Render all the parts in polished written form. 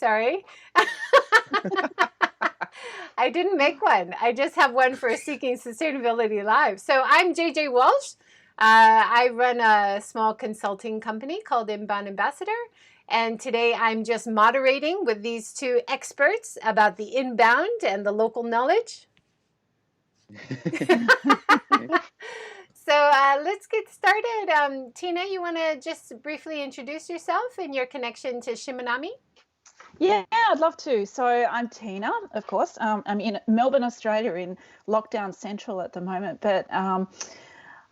Sorry. I didn't make one. I just have one for Seeking Sustainability Live. So I'm JJ Walsh. I run a small consulting company called Inbound Ambassador. And today I'm just moderating with these two experts about the inbound and the local knowledge. So let's get started. Tina, you want to just briefly introduce yourself and your connection to Shimanami? Yeah, I'd love to. So I'm Tina, of course. I'm in Melbourne, Australia, in lockdown central at the moment. But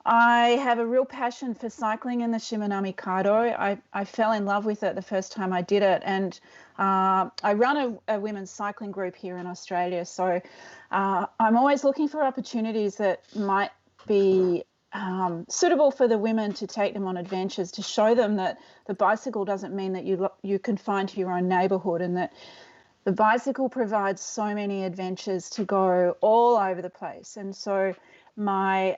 I have a real passion for cycling in the Shimanami Kaido. I fell in love with it the first time I did it. And I run a women's cycling group here in Australia. So I'm always looking for opportunities that might be suitable for the women to take them on adventures, to show them that the bicycle doesn't mean that you confine to your own neighborhood, and that the bicycle provides so many adventures to go all over the place. And so my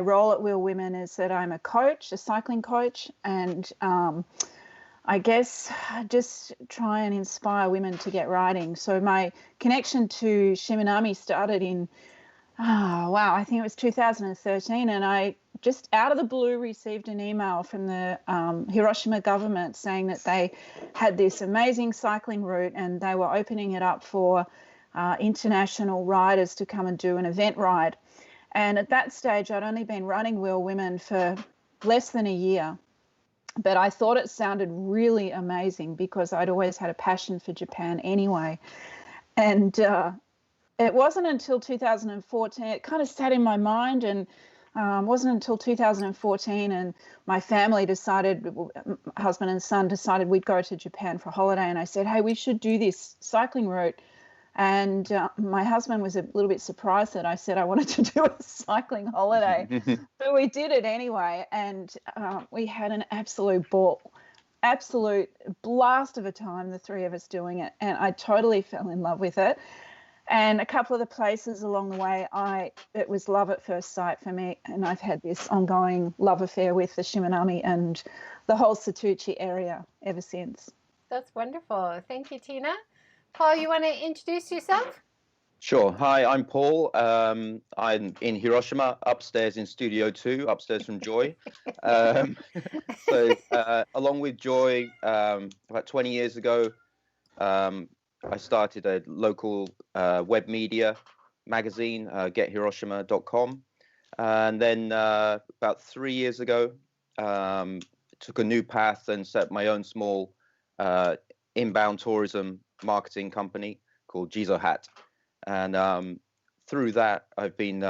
role at Wheel Women is that I'm a coach, a cycling coach, and I guess just try and inspire women to get riding. So my connection to Shimanami started in I think it was 2013, and I just out of the blue received an email from the Hiroshima government saying that they had this amazing cycling route and they were opening it up for international riders to come and do an event ride. And at that stage, I'd only been running Wheel Women for less than a year, but I thought it sounded really amazing because I'd always had a passion for Japan anyway. And it wasn't until 2014, it kind of sat in my mind, and wasn't until 2014 and my family decided, husband and son decided we'd go to Japan for a holiday, and I said, hey, we should do this cycling route. And my husband was a little bit surprised that I said I wanted to do a cycling holiday, but we did it anyway, and we had an absolute blast of a time, the three of us doing it, and I totally fell in love with it. And a couple of the places along the way, it was love at first sight for me. And I've had this ongoing love affair with the Shimanami and the whole Satuchi area ever since. That's wonderful. Thank you, Tina. Paul, you want to introduce yourself? Sure. Hi, I'm Paul. I'm in Hiroshima, upstairs in Studio 2, upstairs from Joy. Along with Joy, about 20 years ago, I started a local web media magazine, gethiroshima.com. And then about 3 years ago, took a new path and set my own small inbound tourism marketing company called Jizo Hat. And through that, I've been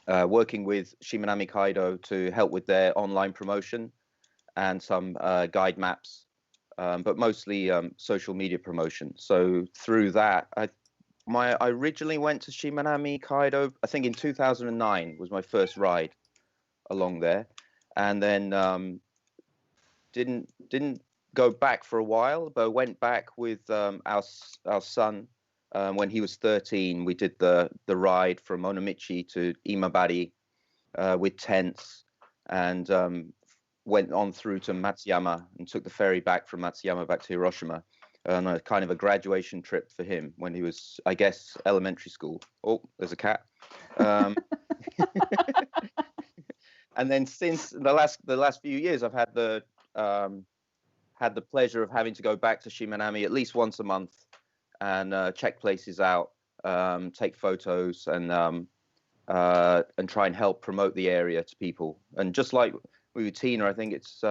working with Shimanami Kaido to help with their online promotion and some guide maps. But mostly social media promotion. So through that, I originally went to Shimanami Kaido, I think in 2009 was my first ride along there, and then didn't go back for a while, but went back with our son when he was 13. We did the ride from Onomichi to Imabari with tents, and went on through to Matsuyama and took the ferry back from Matsuyama back to Hiroshima, and a kind of a graduation trip for him when he was, I guess, elementary school. Oh, there's a cat. And then since the last few years, I've had the pleasure of having to go back to Shimanami at least once a month and check places out, take photos, and try and help promote the area to people. And just like with Tina, I think it's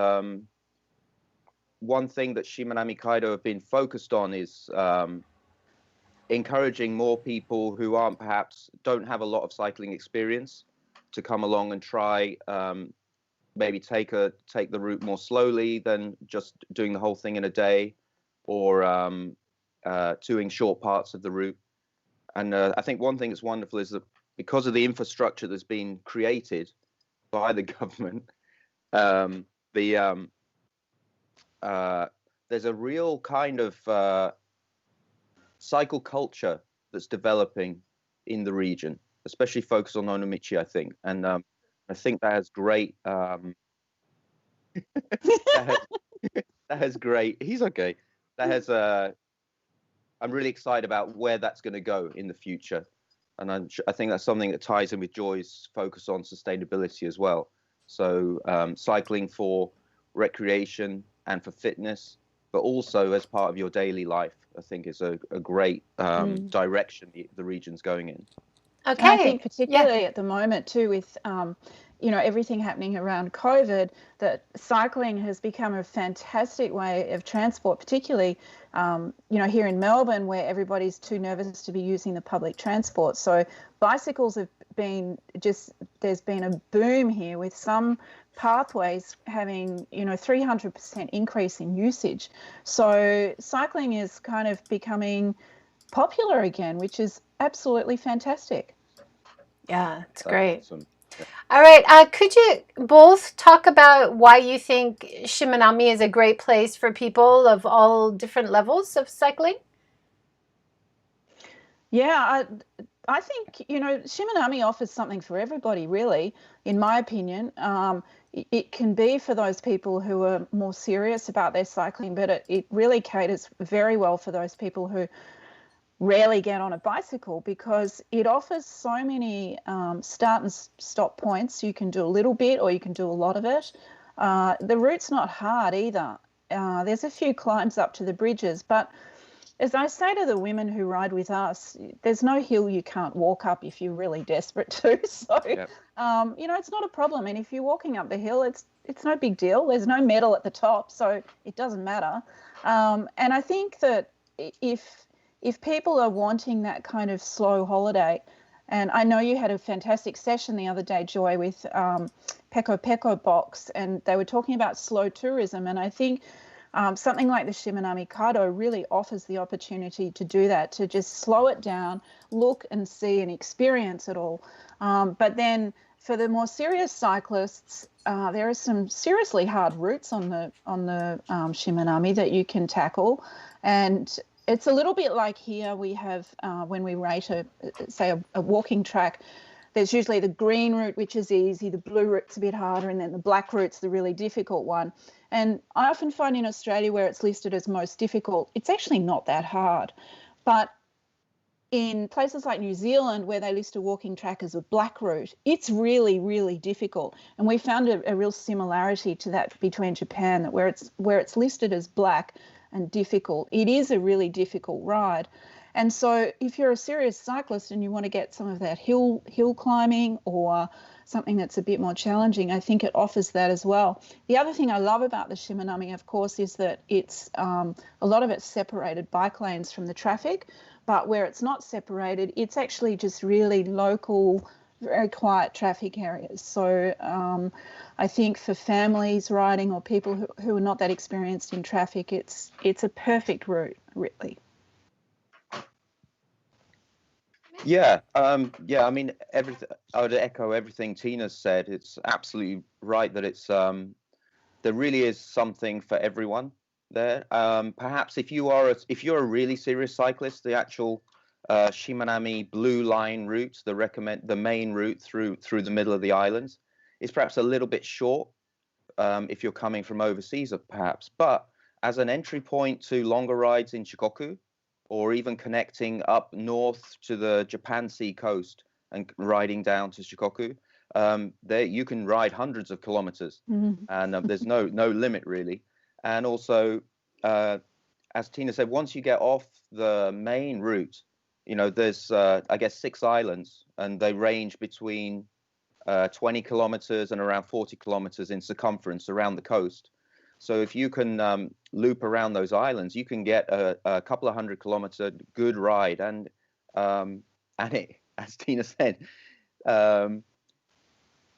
one thing that Shimanami Kaido have been focused on is encouraging more people who don't have a lot of cycling experience to come along and try, maybe take the route more slowly than just doing the whole thing in a day, or doing short parts of the route. And I think one thing that's wonderful is that because of the infrastructure that's been created by the government, there's a real kind of cycle culture that's developing in the region, especially focused on Onomichi, I think. And I think that has great that has great, he's okay. has I'm really excited about where that's going to go in the future, and I think that's something that ties in with Joy's focus on sustainability as well. So cycling for recreation and for fitness, but also as part of your daily life, I think is a great direction the region's going in. Okay. And I think particularly at the moment too, with everything happening around COVID, that cycling has become a fantastic way of transport, particularly here in Melbourne, where everybody's too nervous to be using the public transport. So bicycles have been there's been a boom here, with some pathways having 300% increase in usage. So cycling is kind of becoming popular again, which is absolutely fantastic. Yeah, it's great. Awesome. Yeah. All right. Could you both talk about why you think Shimanami is a great place for people of all different levels of cycling? Yeah, I think, Shimanami offers something for everybody, really, in my opinion. It can be for those people who are more serious about their cycling, but it really caters very well for those people who rarely get on a bicycle, because it offers so many start and stop points. You can do a little bit or you can do a lot of it. The route's not hard either. There's a few climbs up to the bridges, but as I say to the women who ride with us, there's no hill you can't walk up if you're really desperate to. So, Yep. It's not a problem. And if you're walking up the hill, it's no big deal. There's no medal at the top, so it doesn't matter. And I think that if people are wanting that kind of slow holiday, and I know you had a fantastic session the other day, Joy, with Peko Peko Box, and they were talking about slow tourism, and I think something like the Shimanami Kaido really offers the opportunity to do that, to just slow it down, look and see and experience it all. But then for the more serious cyclists, there are some seriously hard routes on the Shimanami that you can tackle, and it's a little bit like here we have when we rate a walking track. There's usually the green route, which is easy, the blue route's a bit harder, and then the black route's the really difficult one. And I often find in Australia, where it's listed as most difficult, it's actually not that hard. But in places like New Zealand, where they list a walking track as a black route, it's really, really difficult. And we found a real similarity to that between Japan, that where it's listed as black and difficult, it is a really difficult ride. And so if you're a serious cyclist and you want to get some of that hill climbing or something that's a bit more challenging, I think it offers that as well. The other thing I love about the Shimanami, of course, is that it's a lot of it's separated bike lanes from the traffic, but where it's not separated, it's actually just really local, very quiet traffic areas. So I think for families riding or people who are not that experienced in traffic, it's a perfect route, really. Yeah, I mean, I would echo everything Tina said. It's absolutely right that it's there really is something for everyone there. Perhaps if you're a really serious cyclist, the actual Shimanami Blue Line route, the main route through the middle of the islands, is perhaps a little bit short if you're coming from overseas, perhaps. But as an entry point to longer rides in Shikoku, or even connecting up north to the Japan Sea coast and riding down to Shikoku, there you can ride hundreds of kilometers, and there's no limit really. And also, as Tina said, once you get off the main route, there's I guess 6 islands, and they range between 20 kilometers and around 40 kilometers in circumference around the coast. So if you can loop around those islands, you can get a couple of 100-kilometer good ride. And it, as Tina said, the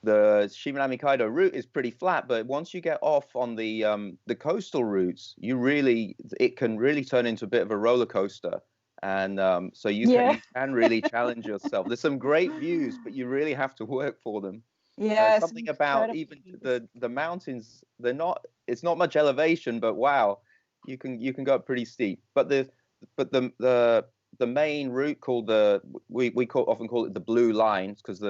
Shimanami Kaido route is pretty flat, but once you get off on the coastal routes, it can really turn into a bit of a roller coaster. And so you can really challenge yourself. There's some great views, but you really have to work for them. Yeah, something about even the mountains, it's not much elevation, but wow, you can go up pretty steep. But the main route called we often call it the blue lines, because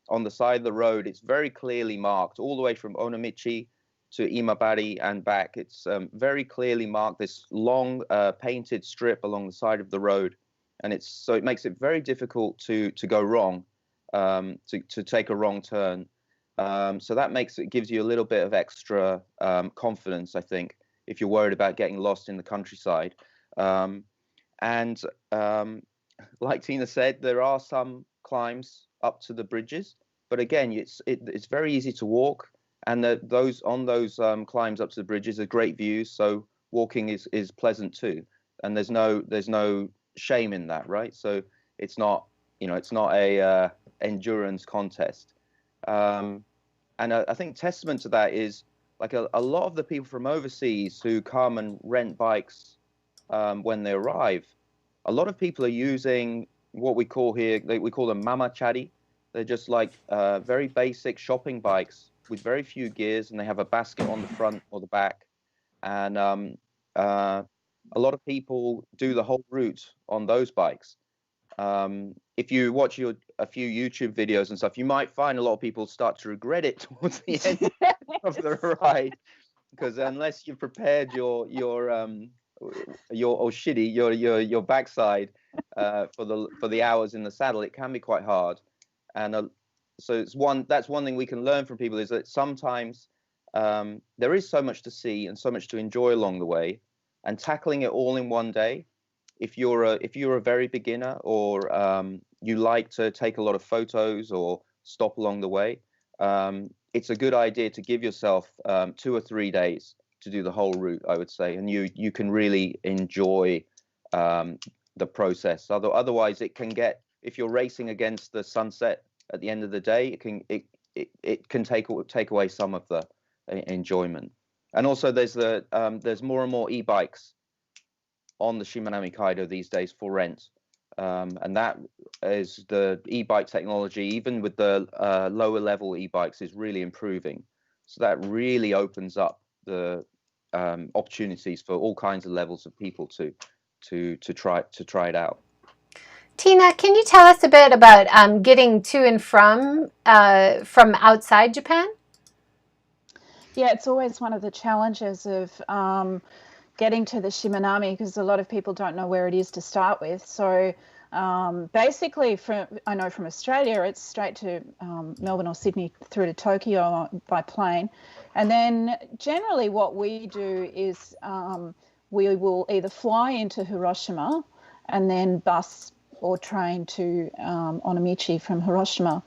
on the side of the road it's very clearly marked all the way from Onomichi to Imabari and back. It's very clearly marked, this long painted strip along the side of the road, and it makes it very difficult to go wrong, to take a wrong turn. So that gives you a little bit of extra confidence, I think, if you're worried about getting lost in the countryside. And like Tina said, there are some climbs up to the bridges, but again, it's very easy to walk, and those climbs up to the bridges are great views. So walking is pleasant too, and there's no shame in that, right? So it's not a endurance contest. And I think testament to that is like a lot of the people from overseas who come and rent bikes when they arrive. A lot of people are using what we call them mamachari. They're just like very basic shopping bikes with very few gears, and they have a basket on the front or the back. And a lot of people do the whole route on those bikes. If you watch a few YouTube videos and stuff, you might find a lot of people start to regret it towards the end of the ride, because unless you've prepared your oshiri, your backside for the hours in the saddle, it can be quite hard. And so that's one thing we can learn from people, is that sometimes there is so much to see and so much to enjoy along the way, and tackling it all in one day. If you're a very beginner, or you like to take a lot of photos or stop along the way, it's a good idea to give yourself 2 or 3 days to do the whole route, I would say, and you can really enjoy the process. Otherwise, it can get, if you're racing against the sunset at the end of the day, it can take away some of the enjoyment. And also, there's more and more e-bikes on the Shimanami Kaido these days for rent, and that is the e-bike technology, even with the lower level e-bikes, is really improving. So that really opens up the opportunities for all kinds of levels of people to try it out. Tina, can you tell us a bit about getting to and from outside Japan? Yeah, it's always one of the challenges of getting to the Shimanami, because a lot of people don't know where it is to start with. So basically, I know from Australia, it's straight to Melbourne or Sydney through to Tokyo by plane. And then generally what we do is we will either fly into Hiroshima and then bus or train to Onomichi from Hiroshima.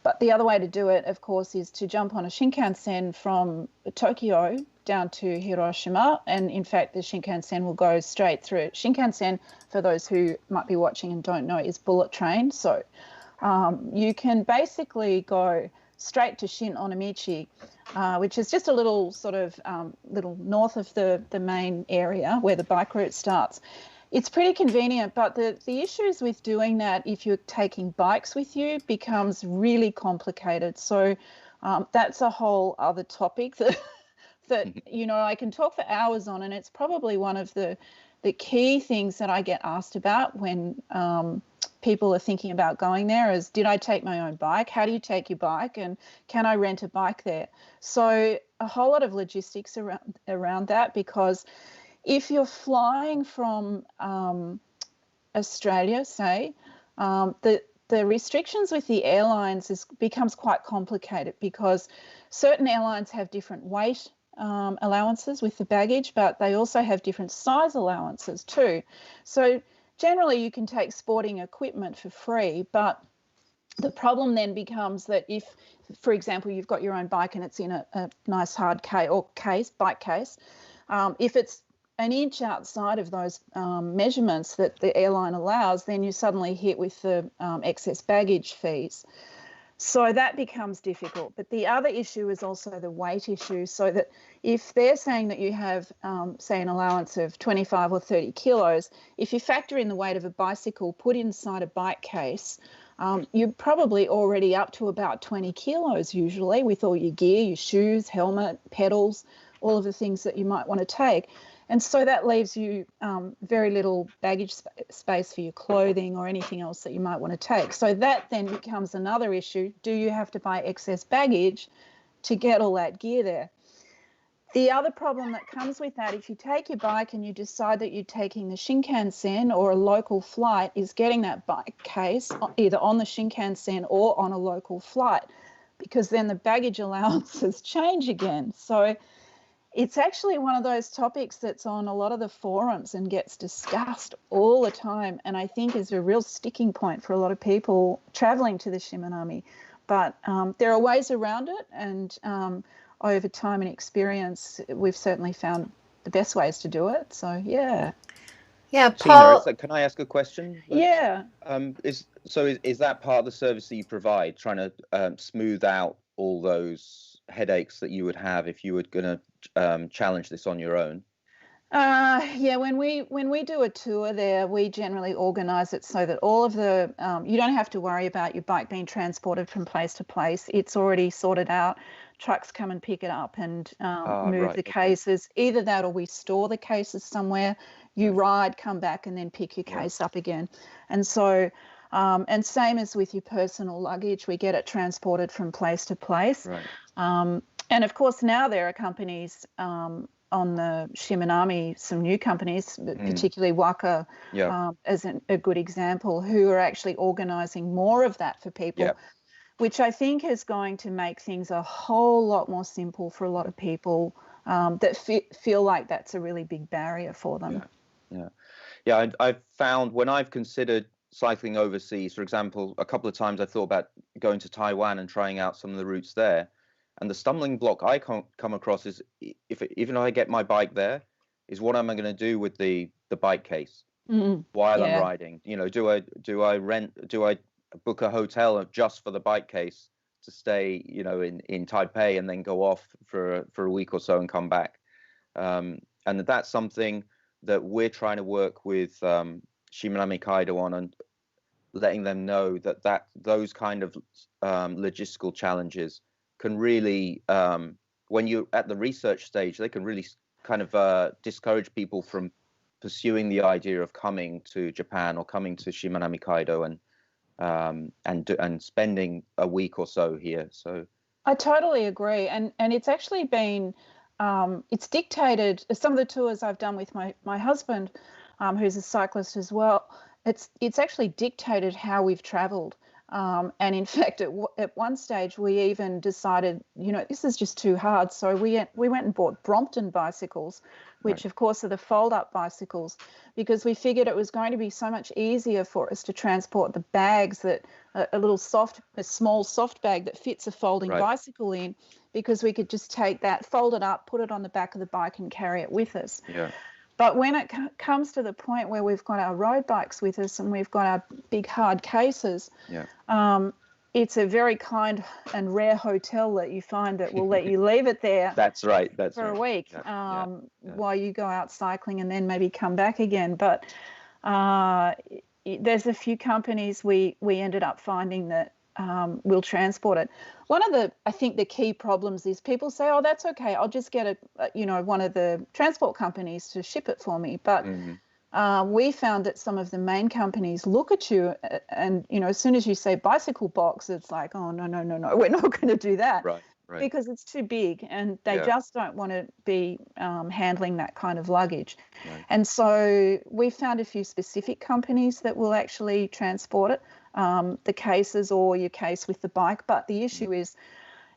But the other way to do it, of course, is to jump on a Shinkansen from Tokyo down to Hiroshima. And in fact, the Shinkansen will go straight through. Shinkansen, for those who might be watching and don't know, is bullet train. So you can basically go straight to Shin Onomichi, which is just a little sort of little north of the main area where the bike route starts. It's pretty convenient, but the issues with doing that, if you're taking bikes with you, becomes really complicated. So that's a whole other topic that I can talk for hours on, and it's probably one of the key things that I get asked about when people are thinking about going there is, did I take my own bike? How do you take your bike? And can I rent a bike there? So a whole lot of logistics around that, because if you're flying from Australia, say, the restrictions with the airlines becomes quite complicated, because certain airlines have different weight allowances with the baggage, but they also have different size allowances too. So generally you can take sporting equipment for free, but the problem then becomes that if, for example, you've got your own bike and it's in a nice hard bike case, if it's an inch outside of those measurements that the airline allows, then you're suddenly hit with the excess baggage fees. So that becomes difficult. But the other issue is also the weight issue, so that if they're saying that you have, say, an allowance of 25 or 30 kilos, if you factor in the weight of a bicycle put inside a bike case, you're probably already up to about 20 kilos usually, with all your gear, your shoes, helmet, pedals, all of the things that you might want to take. And so that leaves you very little baggage space for your clothing or anything else that you might want to take. So that then becomes another issue. Do you have to buy excess baggage to get all that gear there? The other problem that comes with that, if you take your bike and you decide that you're taking the Shinkansen or a local flight, is getting that bike case either on the Shinkansen or on a local flight, because then the baggage allowances change again. So it's actually one of those topics that's on a lot of the forums and gets discussed all the time, and I think is a real sticking point for a lot of people traveling to the Shimanami. But there are ways around it, and over time and experience, we've certainly found the best ways to do it. So, yeah. Yeah, Tina, Paul. can I ask a question? Yeah. Is that part of the service that you provide, trying to smooth out all those headaches that you would have if you were going to challenge this on your own? Yeah, when we do a tour there, we generally organise it so that all of the you don't have to worry about your bike being transported from place to place. It's already sorted out. Trucks come and pick it up and move the cases. Either that or we store the cases somewhere. You ride, come back, and then pick your case up again. And so, and same as with your personal luggage, we get it transported from place to place. Right. And of course, now there are companies on the Shimanami, some new companies, particularly Waka, as a good example, who are actually organising more of that for people, which I think is going to make things a whole lot more simple for a lot of people that feel like that's a really big barrier for them. Yeah. I've found when I've considered cycling overseas, for example, a couple of times I thought about going to Taiwan and trying out some of the routes there. And the stumbling block I come across is even if I get my bike there, is what am I going to do with the bike case while I'm riding? You know, do I book a hotel just for the bike case to stay, you know, in Taipei and then go off for a week or so and come back? And that's something that we're trying to work with Shimanami Kaido on, and letting them know that those kind of logistical challenges can really, when you're at the research stage, they can really kind of discourage people from pursuing the idea of coming to Japan or coming to Shimanami Kaido and spending a week or so here. So I totally agree, and it's actually been it's dictated. Some of the tours I've done with my husband, who's a cyclist as well, it's actually dictated how we've travelled. And in fact, at one stage, we even decided, you know, this is just too hard. So we went and bought Brompton bicycles, which of course are the fold-up bicycles, because we figured it was going to be so much easier for us to transport the bags that a small soft bag that fits a folding bicycle in, because we could just take that, fold it up, put it on the back of the bike and carry it with us. Yeah. But when it comes to the point where we've got our road bikes with us and we've got our big hard cases, it's a very kind and rare hotel that you find that will let you leave it there. That's right. For a week while you go out cycling and then maybe come back again. But there's a few companies we ended up finding that will transport it. One of I think the key problems is people say, oh, that's okay, I'll just get one of the transport companies to ship it for me. But we found that some of the main companies look at you and, you know, as soon as you say bicycle box, it's like, oh, no, we're not going to do that. Right. Because it's too big and they just don't want to be handling that kind of luggage. Right. And so we found a few specific companies that will actually transport it, the cases or your case with the bike. But the issue is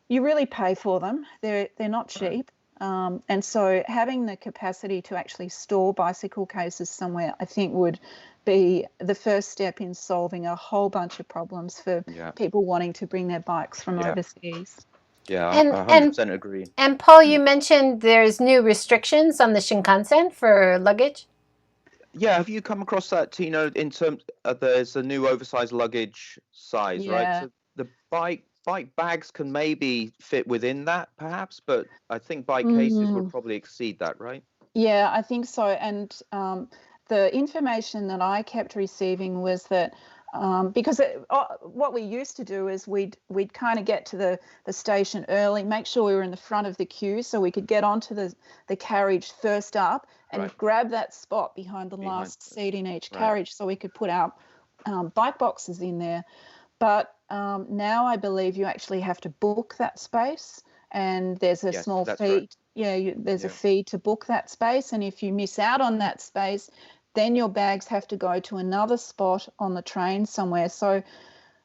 you really pay for them. They're not cheap. And so having the capacity to actually store bicycle cases somewhere, I think, would be the first step in solving a whole bunch of problems for people wanting to bring their bikes from overseas. Yeah, I 100% agree. And Paul, you mentioned there's new restrictions on the Shinkansen for luggage. Yeah, have you come across that, Tina? In terms, there's a new oversized luggage size, right? So the bike bags can maybe fit within that, perhaps, but I think bike cases would probably exceed that, right? Yeah, I think so. And the information that I kept receiving was that because what we used to do is we'd kind of get to the station early, make sure we were in the front of the queue so we could get onto the carriage first up and grab that spot behind the last seat in each carriage so we could put our bike boxes in there. But now I believe you actually have to book that space, and there's a small fee. there's a fee to book that space, and if you miss out on that space, then your bags have to go to another spot on the train somewhere. So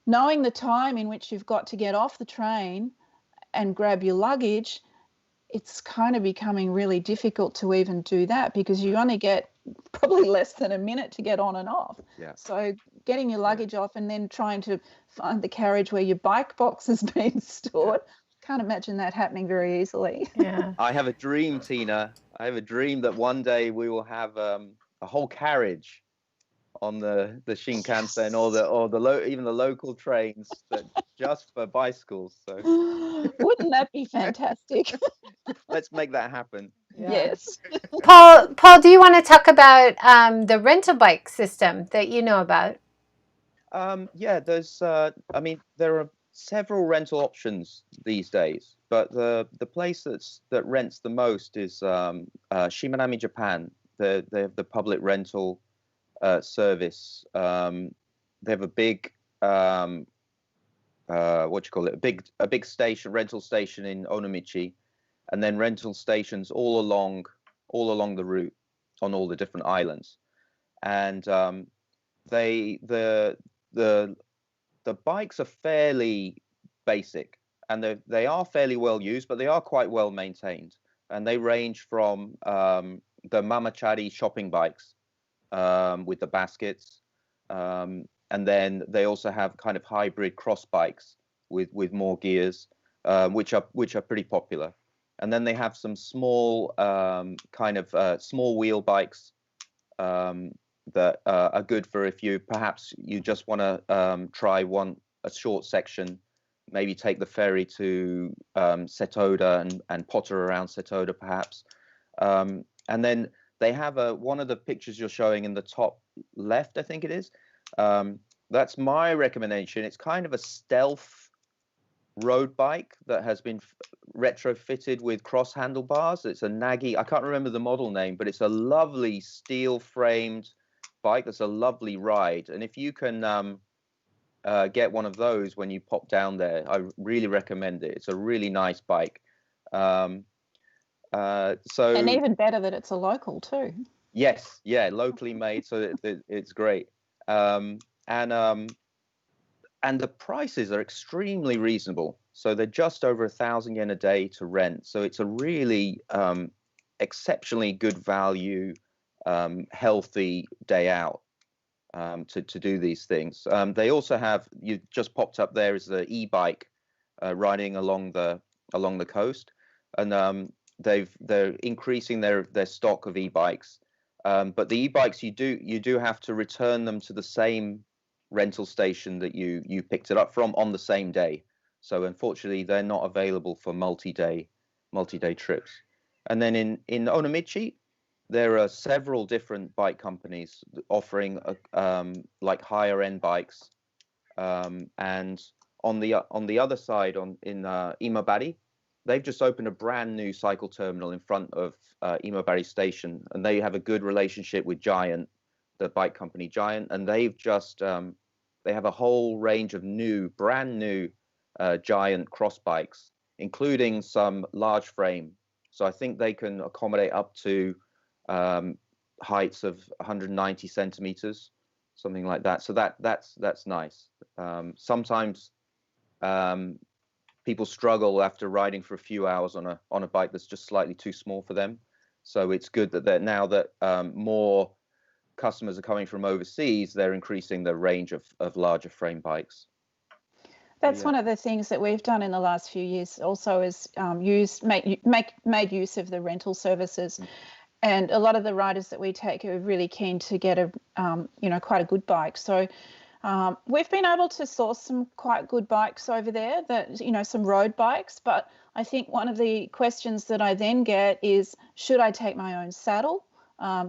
knowing the time in which you've got to get off the train and grab your luggage, it's kind of becoming really difficult to even do that, because you only get probably less than a minute to get on and off. Yeah. So getting your luggage off and then trying to find the carriage where your bike box has been stored, can't imagine that happening very easily. Yeah. I have a dream, Tina. I have a dream that one day we will have a whole carriage on the Shinkansen even the local trains that just for bicycles. So wouldn't that be fantastic? let's make that happen. Yes. Paul, do you want to talk about the rental bike system that you know about? There's there are several rental options these days, but the place that rents the most is Shimanami, Japan. They have the public rental service. They have a big a big rental station in Onomichi, and then rental stations all along the route on all the different islands. And the bikes are fairly basic, and they are fairly well used, but they are quite well maintained, and they range from the mamachari shopping bikes with the baskets, and then they also have kind of hybrid cross bikes with more gears, which are pretty popular. And then they have some small small wheel bikes that are good for if you just want to try a short section, maybe take the ferry to Setoda and potter around Setoda perhaps. And then they have one of the pictures you're showing in the top left, I think it is. That's my recommendation. It's kind of a stealth road bike that has been retrofitted with cross handlebars. It's a Nagi. I can't remember the model name, but it's a lovely steel framed bike that's a lovely ride. And if you can get one of those when you pop down there, I really recommend it. It's a really nice bike. And even better that it's a local too. Yes, locally made, so it's great. And the prices are extremely reasonable. So they're just over 1,000 yen a day to rent. So it's a really exceptionally good value, healthy day out to do these things. They also have, you just popped up there, is the e-bike riding along the coast, and they're increasing their stock of e-bikes. But the e-bikes, you do have to return them to the same rental station that you picked it up from on the same day. So unfortunately, they're not available for multi-day trips. And then in Onomichi, there are several different bike companies offering like higher end bikes. And on the other side, in Imabari, they've just opened a brand new cycle terminal in front of Imabari Station, and they have a good relationship with Giant, the bike company Giant, and they've just they have a whole range of brand new Giant cross bikes, including some large frame. So I think they can accommodate up to heights of 190 centimeters, something like that. So that's nice. Sometimes people struggle after riding for a few hours on a bike that's just slightly too small for them. So it's good that now that more customers are coming from overseas, they're increasing the range of larger frame bikes. That's one of the things that we've done in the last few years also is made use of the rental services. And a lot of the riders that we take are really keen to get quite a good bike. So we've been able to source some quite good bikes over there, some road bikes. But I think one of the questions that I then get is, should I take my own saddle?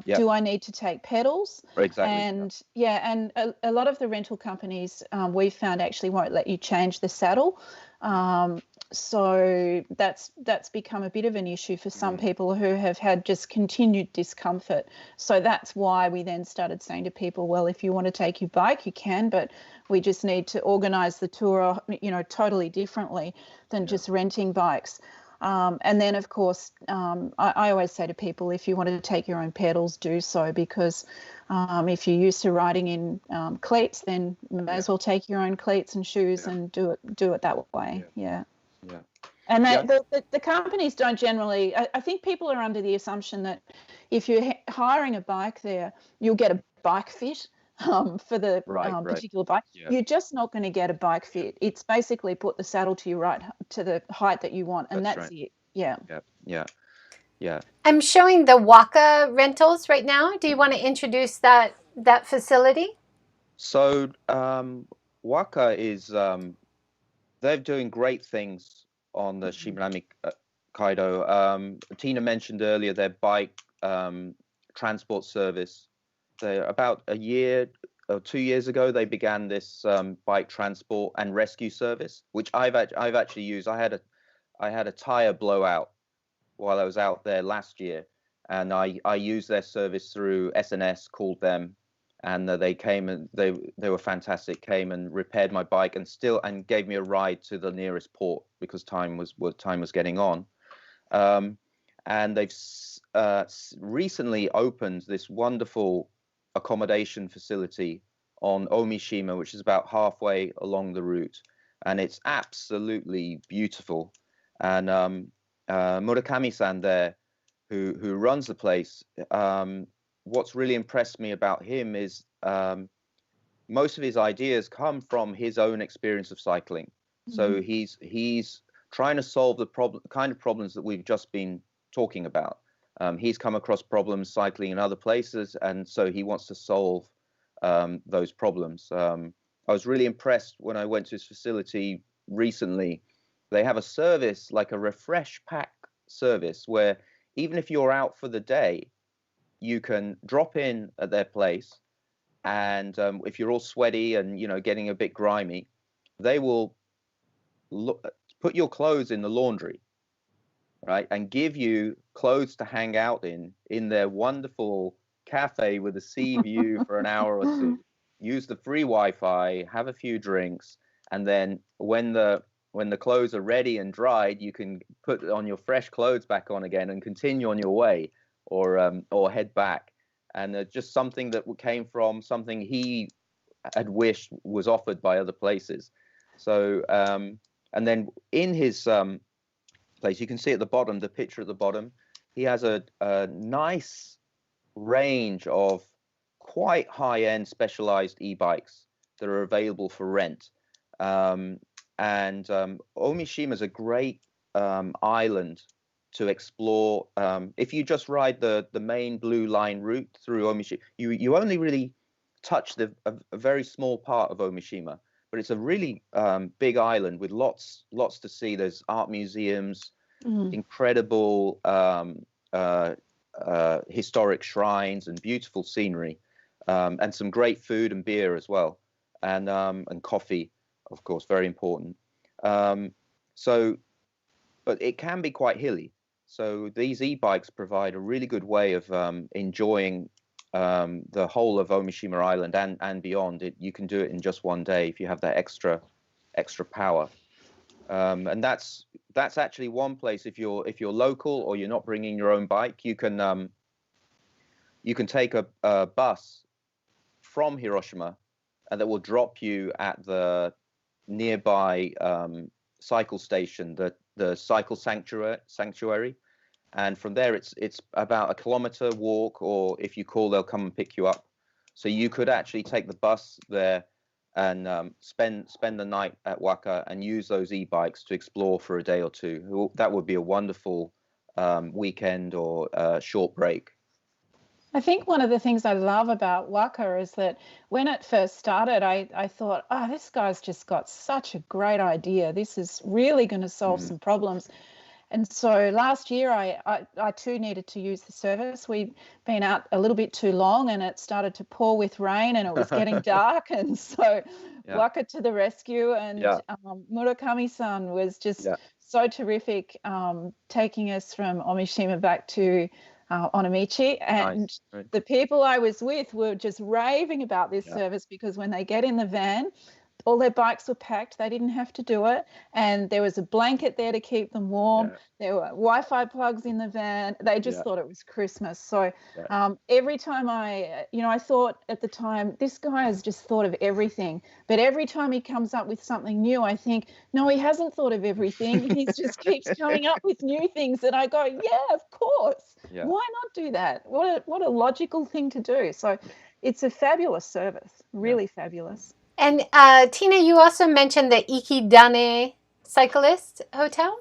Do I need to take pedals? Exactly. And and a lot of the rental companies we've found actually won't let you change the saddle. So that's become a bit of an issue for some people who have had just continued discomfort. So that's why we then started saying to people, well, if you want to take your bike, you can, but we just need to organise the tour, totally differently than just renting bikes. And then, of course, I always say to people, if you wanted to take your own pedals, do so, because if you're used to riding in cleats, then you may as well take your own cleats and shoes and do it that way. Yeah. And the companies don't generally. I think people are under the assumption that if you're hiring a bike there, you'll get a bike fit for the particular bike. You're just not going to get a bike fit. It's basically put the saddle to the height that you want, and that's it. Yeah. I'm showing the Waka Rentals right now. Do you want to introduce that facility? So Waka is they're doing great things on the Shimanami Kaido. Tina mentioned earlier their bike transport service. They're about a year or 2 years ago, they began this bike transport and rescue service, which I've actually used. I had a tire blowout while I was out there last year, and I used their service through SNS, called them, and they came and they were fantastic. Came and repaired my bike and gave me a ride to the nearest port because time was getting on. And they've recently opened this wonderful accommodation facility on Omishima, which is about halfway along the route, and it's absolutely beautiful. And Murakami-san there, who runs the place, what's really impressed me about him is most of his ideas come from his own experience of cycling. So he's trying to solve the kind of problems that we've just been talking about. He's come across problems cycling in other places, and so he wants to solve those problems. I was really impressed when I went to his facility recently. They have a service, like a refresh pack service, where even if you're out for the day, you can drop in at their place, and if you're all sweaty and getting a bit grimy, they will put your clothes in the laundry, right, and give you clothes to hang out in their wonderful cafe with a sea view for an hour or two. Use the free Wi-Fi, have a few drinks, and then when the clothes are ready and dried, you can put on your fresh clothes back on again and continue on your way, or head back. And just something that came from something he had wished was offered by other places. So and then in his place, you can see at the bottom, the picture at the bottom, he has a nice range of quite high-end specialized e-bikes that are available for rent. And Omishima is a great island to explore. If you just ride the main blue line route through Omishima, you only really touch a very small part of Omishima, but it's a really big island with lots to see. There's art museums, incredible historic shrines, and beautiful scenery, and some great food and beer as well, and coffee, of course, very important. But it can be quite hilly. So these e-bikes provide a really good way of enjoying the whole of Omishima Island and beyond. You can do it in just one day if you have that extra power. And that's actually one place. If you're local or you're not bringing your own bike, you can take a bus from Hiroshima, and that will drop you at the nearby cycle station, the cycle sanctuary, and from there it's about a kilometer walk, or if you call, they'll come and pick you up. So you could actually take the bus there and spend the night at Waka and use those e-bikes to explore for a day or two. That would be a wonderful weekend or short break. I think one of the things I love about Waka is that when it first started, I thought, this guy's just got such a great idea. This is really going to solve some problems. And so last year, I too needed to use the service. We'd been out a little bit too long, and it started to pour with rain, and it was getting dark. And so Waka to the rescue, and Murakami-san was just so terrific, taking us from Omishima back to Onomichi, and the people I was with were just raving about this service, because when they get in the van, all their bikes were packed. They didn't have to do it. And there was a blanket there to keep them warm. Yeah. There were Wi-Fi plugs in the van. They just Yeah. thought it was Christmas. So Yeah. every time I thought at the time, this guy has just thought of everything. But every time he comes up with something new, I think, no, he hasn't thought of everything. He just keeps coming up with new things. And I go, yeah, of course. Yeah. Why not do that? What a logical thing to do. So it's a fabulous service, really fabulous. And Tina, you also mentioned the Ikidane Cyclist Hotel.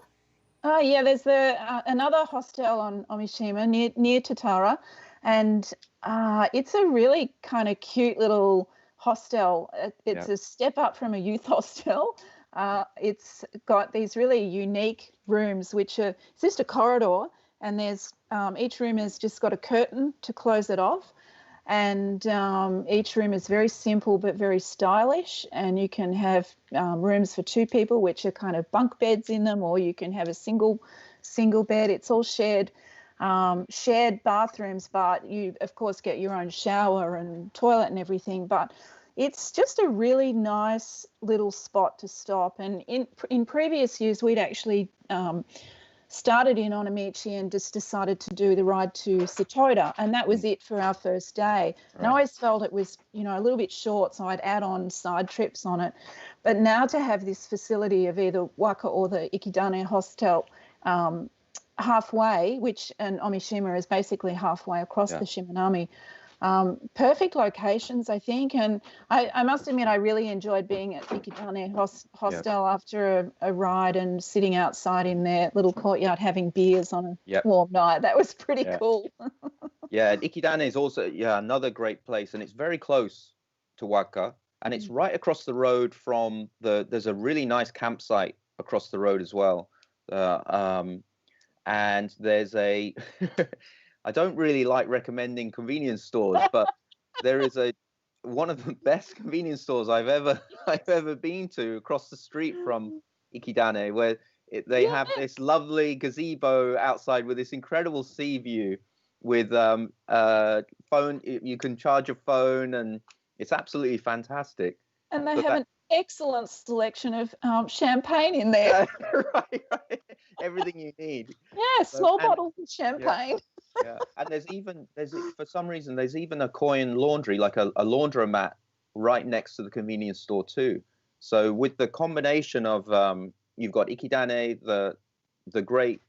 Oh yeah, there's another hostel on Omishima near Tatara, and it's a really kind of cute little hostel. It's a step up from a youth hostel. It's got these really unique rooms, which are it's just a corridor, and there's each room has just got a curtain to close it off. And each room is very simple but very stylish, and you can have rooms for 2 people, which are kind of bunk beds in them, or you can have a single bed. It's all shared bathrooms, but you of course get your own shower and toilet and everything. But it's just a really nice little spot to stop. And in previous years, we'd actually started in Onomichi and just decided to do the ride to Satoda, and that was it for our first day. Right. And I always felt it was, a little bit short, so I'd add on side trips on it. But now to have this facility of either Waka or the Ikidane hostel halfway, and Omishima is basically halfway across the Shimonami. Perfect locations, I think. And I must admit, I really enjoyed being at Ikidane Hostel after a ride and sitting outside in their little courtyard having beers on a warm night. That was pretty cool. Yeah, Ikidane is also another great place, and it's very close to Waka, and it's right across the road from there's a really nice campsite across the road as well. And there's a I don't really like recommending convenience stores, but there is one of the best convenience stores I've ever been to across the street from Ikidane, where they have this lovely gazebo outside with this incredible sea view with phone. You can charge a phone, and it's absolutely fantastic. And they have an excellent selection of champagne in there. Right. Everything you need. Yeah, small bottles of champagne. Yeah, and for some reason there's even a coin laundry, like a laundromat right next to the convenience store too. So with the combination of you've got Ikidane, the great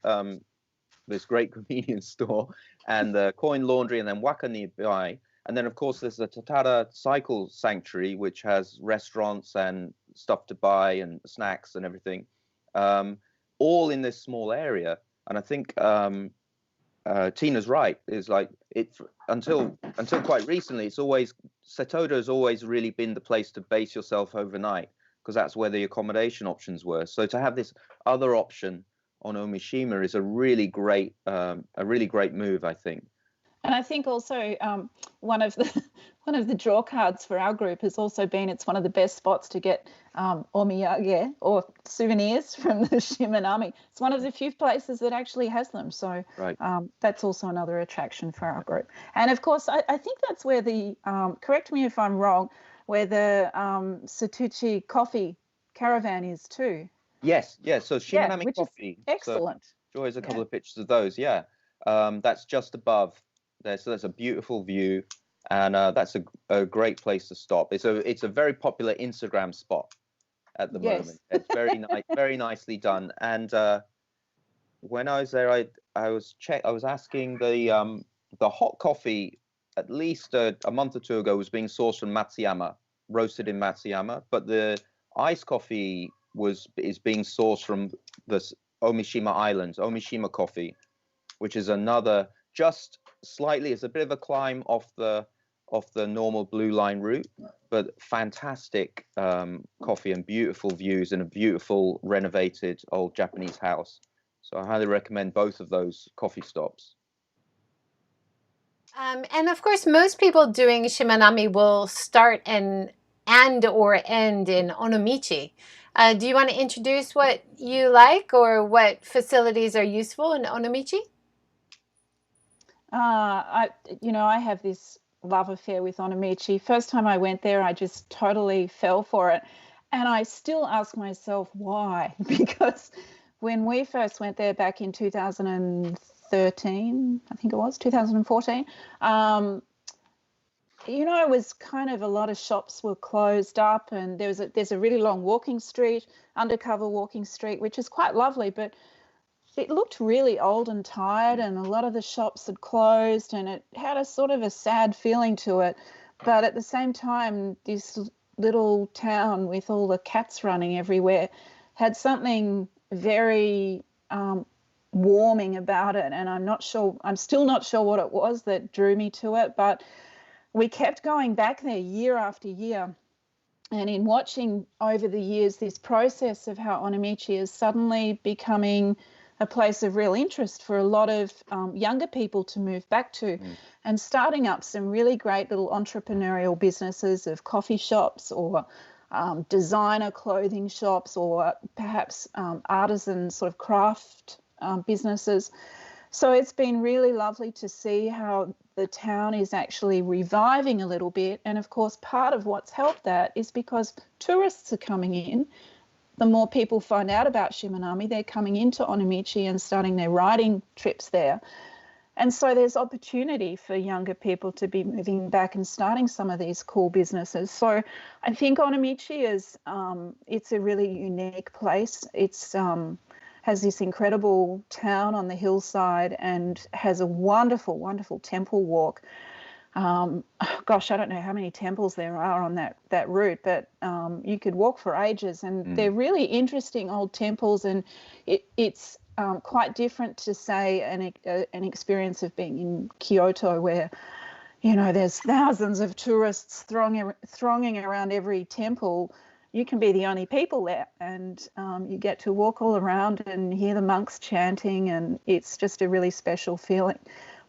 this great convenience store, and the coin laundry, and then Waka nearby, and then of course there's the Tatara Cycle Sanctuary, which has restaurants and stuff to buy and snacks and everything, all in this small area. And I think Tina's right. Is like it until quite recently. Satoda has always really been the place to base yourself overnight, because that's where the accommodation options were. So to have this other option on Omishima is a really great move, I think. And I think also one of the draw cards for our group has also been it's one of the best spots to get omiyage or souvenirs from the Shimonami. It's one of the few places that actually has them. So that's also another attraction for our group. And of course, I think that's where the, correct me if I'm wrong, where the Satuchi coffee caravan is too. Yes. So Shimanami Coffee. Excellent. So Joy has a couple of pictures of those. Yeah. That's just above there. So that's a beautiful view. And that's a great place to stop. It's a very popular Instagram spot at the moment. It's very nice, very nicely done. And when I was there, I was asking the hot coffee at least a month or two ago was being sourced from Matsuyama, roasted in Matsuyama, but the iced coffee is being sourced from the Omishima Islands, Omishima Coffee, which is another just slightly. It's a bit of a climb off the normal Blue Line route, but fantastic coffee and beautiful views and a beautiful renovated old Japanese house. So I highly recommend both of those coffee stops. And of course, most people doing Shimanami will start or end in Onomichi. Do you want to introduce what you like or what facilities are useful in Onomichi? I have this love affair with Onomichi. First time I went there, I just totally fell for it. And I still ask myself why, because when we first went there back in 2013, I think it was 2014, it was kind of a lot of shops were closed up, and there's a really long walking street, undercover walking street, which is quite lovely, but it looked really old and tired, and a lot of the shops had closed, and it had a sort of a sad feeling to it. But at the same time, this little town with all the cats running everywhere had something very warming about it, and I'm still not sure what it was that drew me to it, but we kept going back there year after year. And in watching over the years this process of how Onomichi is suddenly becoming a place of real interest for a lot of younger people to move back to, and starting up some really great little entrepreneurial businesses of coffee shops or designer clothing shops, or perhaps artisan sort of craft businesses. So it's been really lovely to see how the town is actually reviving a little bit. And of course, part of what's helped that is because tourists are coming in. The more people find out about Shimonami, they're coming into Onomichi and starting their riding trips there. And so there's opportunity for younger people to be moving back and starting some of these cool businesses. So I think Onomichi is, it's a really unique place. It's has this incredible town on the hillside and has a wonderful, wonderful temple walk. Gosh, I don't know how many temples there are on that route, but you could walk for ages, and they're really interesting old temples, and it's quite different to, say, an experience of being in Kyoto, where there's thousands of tourists thronging around every temple. You can be the only people there, and you get to walk all around and hear the monks chanting, and it's just a really special feeling.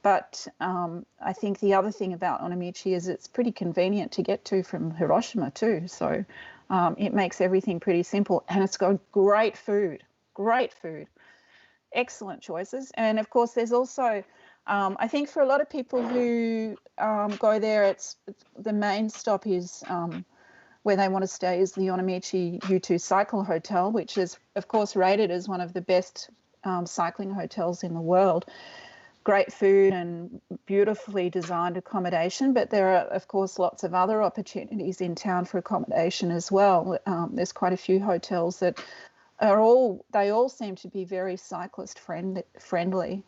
But I think the other thing about Onomichi is it's pretty convenient to get to from Hiroshima too. So it makes everything pretty simple, and it's got great food, excellent choices. And of course, there's also, I think for a lot of people who go there, it's the main stop is where they want to stay is the Onomichi U2 Cycle Hotel, which is, of course, rated as one of the best cycling hotels in the world. Great food and beautifully designed accommodation, but there are, of course, lots of other opportunities in town for accommodation as well. There's quite a few hotels that they all seem to be very cyclist friendly.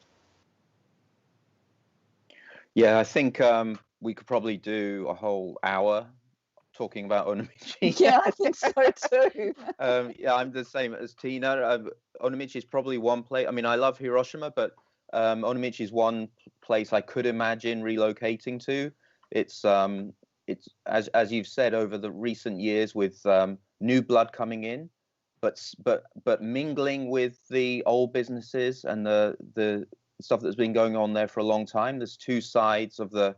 Yeah, I think we could probably do a whole hour talking about Onomichi. Yeah, I think so too. Yeah, I'm the same as Tina. Onomichi is probably one place. I mean, I love Hiroshima, but Onomichi is one place I could imagine relocating to. It's as you've said, over the recent years with new blood coming in, but mingling with the old businesses and the stuff that's been going on there for a long time. There's two sides of the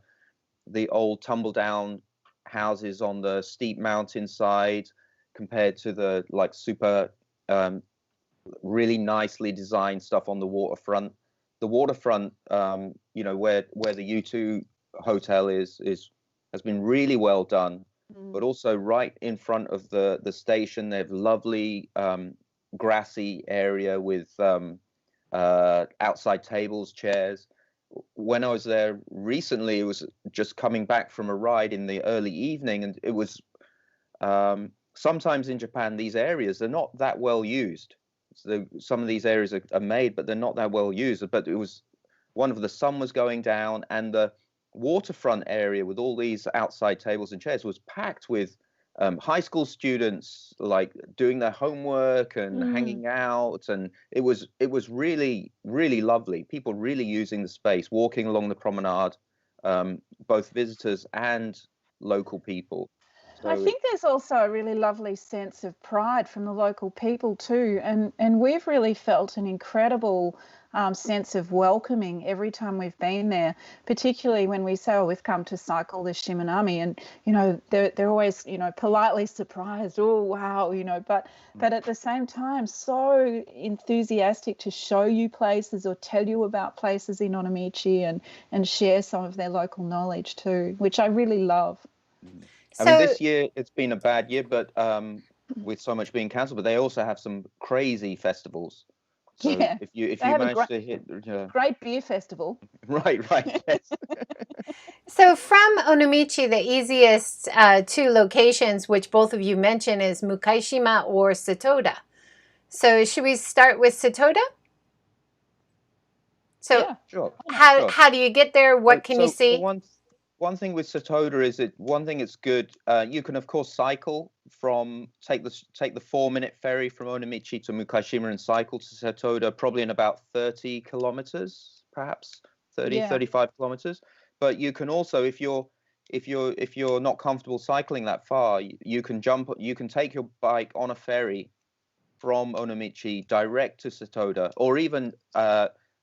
old tumble down houses on the steep mountainside compared to the super really nicely designed stuff on the waterfront. The waterfront, where the U2 hotel has been really well done, but also right in front of the station, they have lovely grassy area with outside tables, chairs. When I was there recently, it was just coming back from a ride in the early evening, and it was sometimes in Japan, these areas, they're not that well used. So some of these areas are made, but they're not that well used. But it was the sun was going down, and the waterfront area with all these outside tables and chairs was packed with high school students, like doing their homework and hanging out, and it was really, really lovely. People really using the space, walking along the promenade, both visitors and local people. So I think there's also a really lovely sense of pride from the local people too, and we've really felt an incredible sense of welcoming every time we've been there, particularly when we say, we've come to cycle the Shimonami, and they're always politely surprised, oh wow, but at the same time so enthusiastic to show you places or tell you about places in Onomichi and share some of their local knowledge too, which I really love. I mean, this year it's been a bad year, but with so much being cancelled, but they also have some crazy festivals. So Yeah, if they you have a manage to hit, great beer festival. right, yes. So from Onomichi, the easiest two locations, which both of you mentioned, is Mukaishima or Satoda. So should we start with Satoda? So Yeah, Sure. how do you get there? What can you So see? one thing with Satoda is one thing it's good. You can of course cycle take the 4-minute ferry from Onomichi to Mukaishima and cycle to Satoda, probably in about 30 kilometers, perhaps 30, yeah, 35 kilometers. But you can also, if you're not comfortable cycling that far, you can take your bike on a ferry from Onomichi direct to Satoda, or even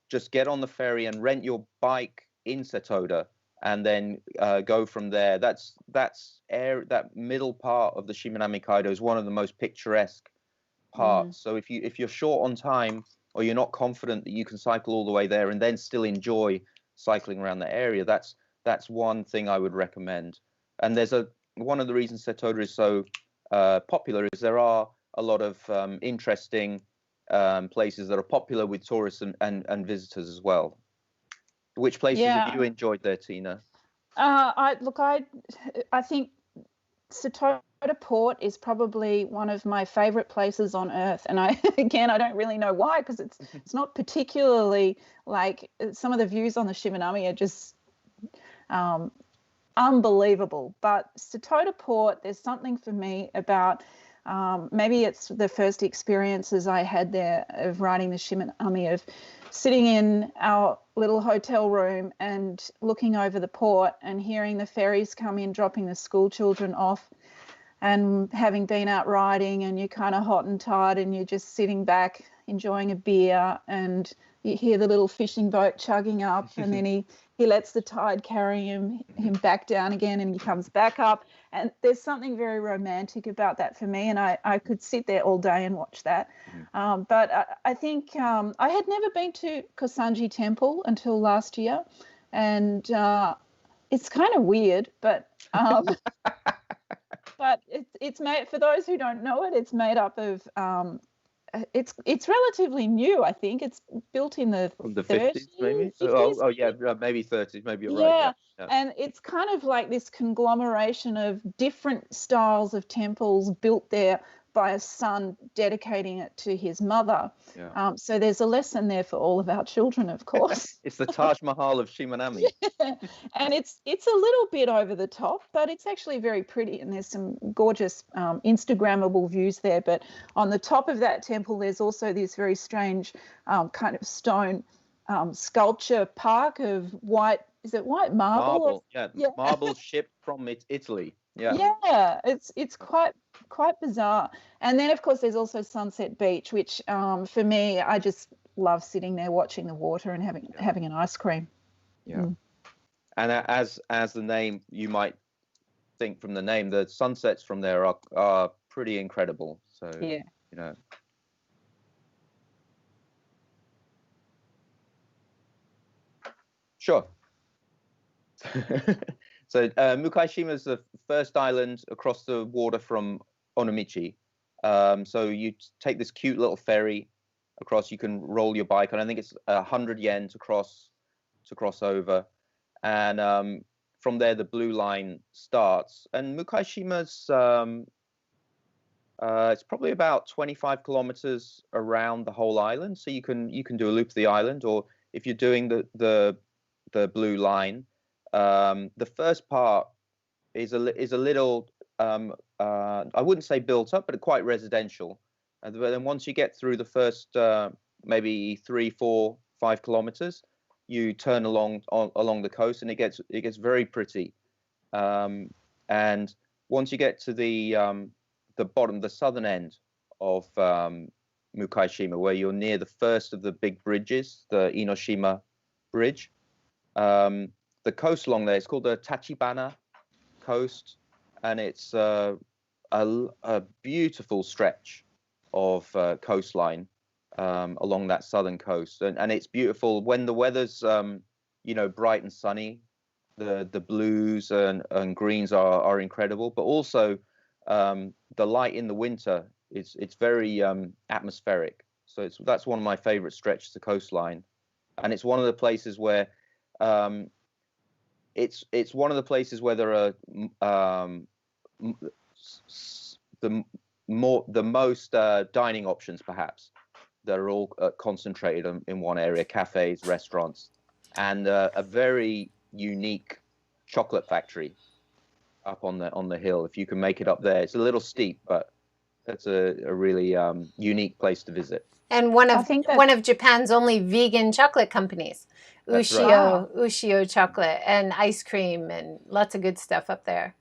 just get on the ferry and rent your bike in Satoda, and then go from there. That middle part of the Shimanami Kaido is one of the most picturesque parts. So if you're short on time, or you're not confident that you can cycle all the way there and then still enjoy cycling around the area, that's one thing I would recommend. And one of the reasons Satoda is so popular is there are a lot of interesting places that are popular with tourists and visitors as well. Which places have you enjoyed there, Tina? I think Satoda Port is probably one of my favorite places on earth, and I don't really know why, because it's not particularly like some of the views on the Shimanami are just unbelievable. But Satoda Port, there's something for me about maybe it's the first experiences I had there of riding the Shimanami, of sitting in our little hotel room and looking over the port and hearing the ferries come in, dropping the school children off, and having been out riding and you're kind of hot and tired and you're just sitting back enjoying a beer, and you hear the little fishing boat chugging up, and then he lets the tide carry him back down again, and he comes back up. And there's something very romantic about that for me, and I could sit there all day and watch that. But I think I had never been to Kosanji Temple until last year, and it's kind of weird, but but it's made, for those who don't know it, it's made up of it's relatively new. I think it's built in the From the 30s, 50s, maybe? 50s. Oh yeah, maybe 30s. Maybe you're right. Yeah, Yeah. and it's kind of like this conglomeration of different styles of temples built there by a son dedicating it to his mother. Yeah. So there's a lesson there for all of our children, of course. It's the Taj Mahal of Shimonami. And it's a little bit over the top, but it's actually very pretty, and there's some gorgeous Instagrammable views there. But on the top of that temple, there's also this very strange kind of stone sculpture park of white. Is it white marble? Marble, yeah. Marble shipped from Italy. Yeah. Yeah, it's quite bizarre. And then of course there's also Sunset Beach, which for me, I just love sitting there watching the water and having an ice cream. Yeah. And as the name, you might think from the name, the sunsets from there are pretty incredible. So Yeah. you know. Sure. So Mukaishima is the first island across the water from Onomichi. So you take this cute little ferry across. You can roll your bike, and I think it's 100 yen to cross over. And from there, the blue line starts. And Mukaishima's it's probably about 25 kilometers around the whole island. So you can do a loop of the island, or if you're doing the blue line, the first part is a little I wouldn't say built up, but quite residential. But then once you get through the first maybe 3, 4, 5 kilometers, you turn along the coast, and it gets very pretty. And once you get to the bottom, the southern end of Mukaishima, where you're near the first of the big bridges, the Enoshima Bridge, the coast along there, it's called the Tachibana Coast, and it's a beautiful stretch of coastline along that southern coast, and it's beautiful when the weather's bright and sunny. The blues and greens are incredible, but also the light in the winter it's very atmospheric. So that's one of my favorite stretches of coastline, and it's one of the places where it's one of the places where there are the most dining options, perhaps, that are all concentrated in one area: cafes, restaurants, and a very unique chocolate factory up on the hill. If you can make it up there, it's a little steep, but that's a really unique place to visit. And one of Japan's only vegan chocolate companies, That's right. Ushio chocolate and ice cream and lots of good stuff up there.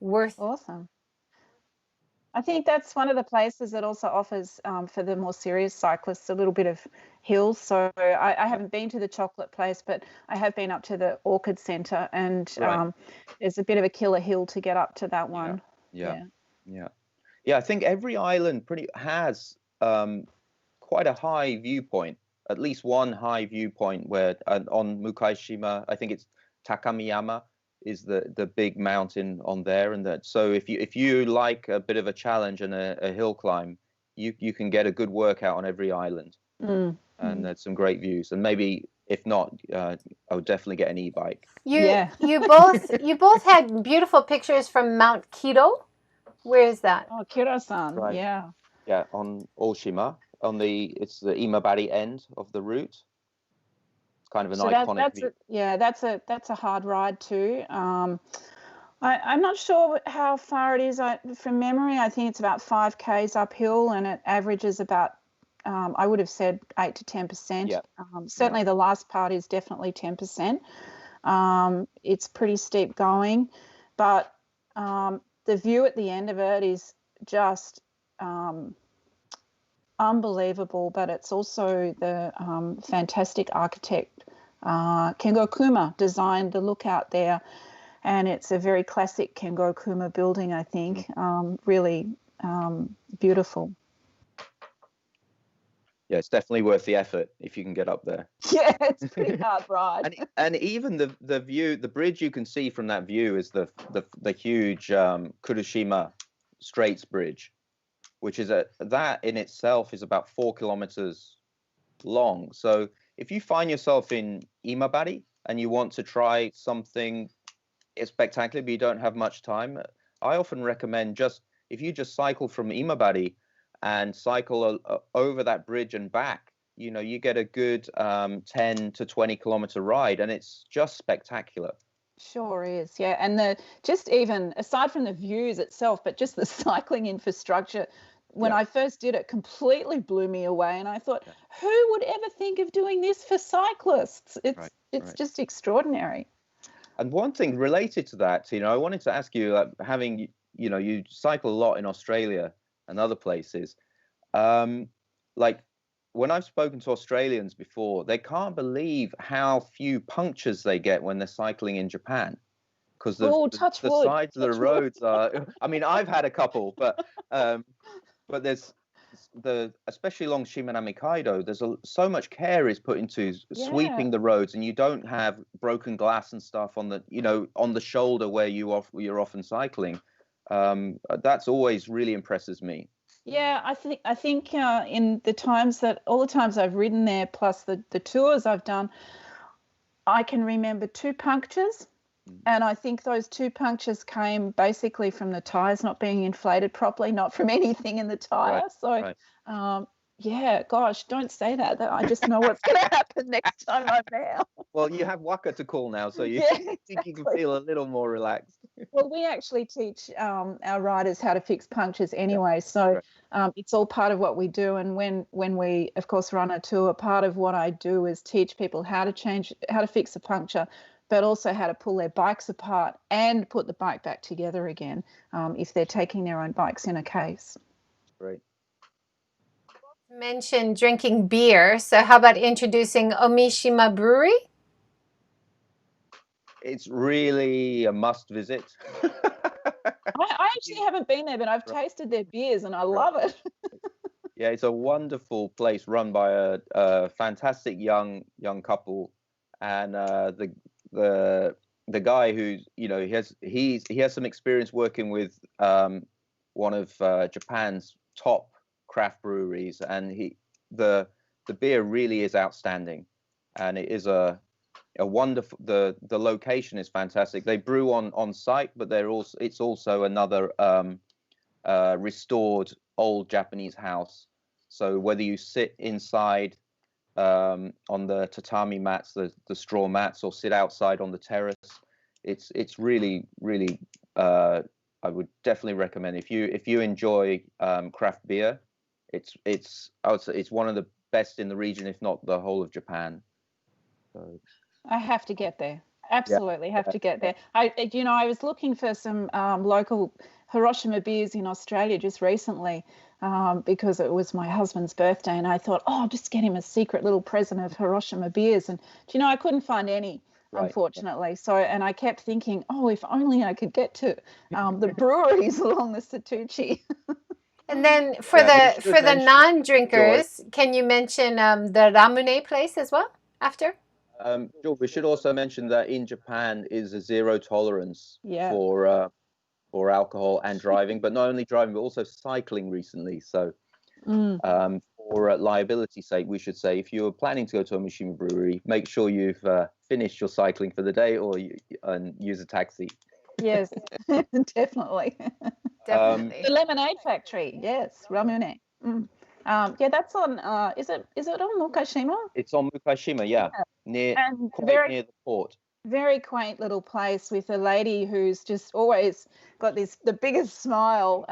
Awesome. I think that's one of the places that also offers for the more serious cyclists a little bit of hills. So I haven't been to the chocolate place, but I have been up to the Orchid Centre, and there's a bit of a killer hill to get up to that one. Yeah. I think every island has quite a high viewpoint, at least one high viewpoint, where on Mukaishima, I think it's Takamiyama is the big mountain on there, and that so if you like a bit of a challenge and a hill climb, you can get a good workout on every island, and there's some great views. And maybe if not, I would definitely get an e-bike. You both had beautiful pictures from Mount Kido. Where is that? Oh, Kiro-san, right. Yeah, on Oshima, it's the Imabari end of the route. It's kind of an iconic view. That's a hard ride too. I'm not sure how far it is. From memory, I think it's about 5 k's uphill, and it averages about, I would have said 8 to 10%. Yeah. Certainly the last part is definitely 10%. It's pretty steep going, but the view at the end of it is just unbelievable. But it's also the fantastic architect Kengo Kuma designed the lookout there, and it's a very classic Kengo Kuma building, I think. Really beautiful. Yeah, it's definitely worth the effort if you can get up there. Yeah, it's a pretty hard ride. And even the view, the bridge you can see from that view is the huge Kurushima Straits Bridge, which is that in itself is about 4 kilometers long. So if you find yourself in Imabari and you want to try something spectacular, but you don't have much time, I often recommend if you just cycle from Imabari and cycle over that bridge and back, you get a good 10 to 20 kilometer ride, and it's just spectacular. Sure is, yeah. And just even aside from the views itself, but just the cycling infrastructure, when I first did it, completely blew me away. And I thought, who would ever think of doing this for cyclists? It's just extraordinary. And one thing related to that, I wanted to ask you, having, you cycle a lot in Australia and other places, like when I've spoken to Australians before, they can't believe how few punctures they get when they're cycling in Japan, because the sides of the roads are, I mean, I've had a couple, but there's especially along Shimanami Kaido, there's so much care is put into sweeping the roads, and you don't have broken glass and stuff on the shoulder where you're often cycling. That's always really impresses me. Yeah, I think in all the times I've ridden there, plus the tours I've done, I can remember 2 punctures, and I think those 2 punctures came basically from the tires not being inflated properly, not from anything in the tire. Yeah, gosh, don't say that. I just know what's going to happen next time I'm there. Well, you have Waka to call now, so you think you can feel a little more relaxed. Well, we actually teach our riders how to fix punctures anyway, so it's all part of what we do. And when we, of course, run a tour, part of what I do is teach people how to fix a puncture, but also how to pull their bikes apart and put the bike back together again if they're taking their own bikes in a case. Great. Mentioned drinking beer, so how about introducing Omishima Brewery? It's really a must visit. I actually haven't been there, but I've tasted their beers and I love it. Yeah, it's a wonderful place run by a fantastic young couple, and the guy who's he has some experience working with one of Japan's top craft breweries, and the beer really is outstanding, and it is a wonderful. The location is fantastic. They brew on site, but it's also another restored old Japanese house. So whether you sit inside on the tatami mats, the straw mats, or sit outside on the terrace, it's really I would definitely recommend, if you enjoy craft beer, I would say it's one of the best in the region, if not the whole of Japan. So, I have to get there. Absolutely have to get there. I was looking for some local Hiroshima beers in Australia just recently because it was my husband's birthday, and I thought, I'll just get him a secret little present of Hiroshima beers. And I couldn't find any, unfortunately. So, and I kept thinking, if only I could get to the breweries along the Satuchi. And then for the non-drinkers, can you mention the ramune place as well after? Sure. We should also mention that in Japan is a zero tolerance for alcohol and driving, but not only driving, but also cycling recently. So for liability's sake, we should say, if you're planning to go to a Mishima brewery, make sure you've finished your cycling for the day, and use a taxi. Yes, definitely. Definitely. The lemonade factory, yes, Ramune. That's on. Is it on Mukashima? It's on Mukashima, near the port. Very quaint little place with a lady who's just always got the biggest smile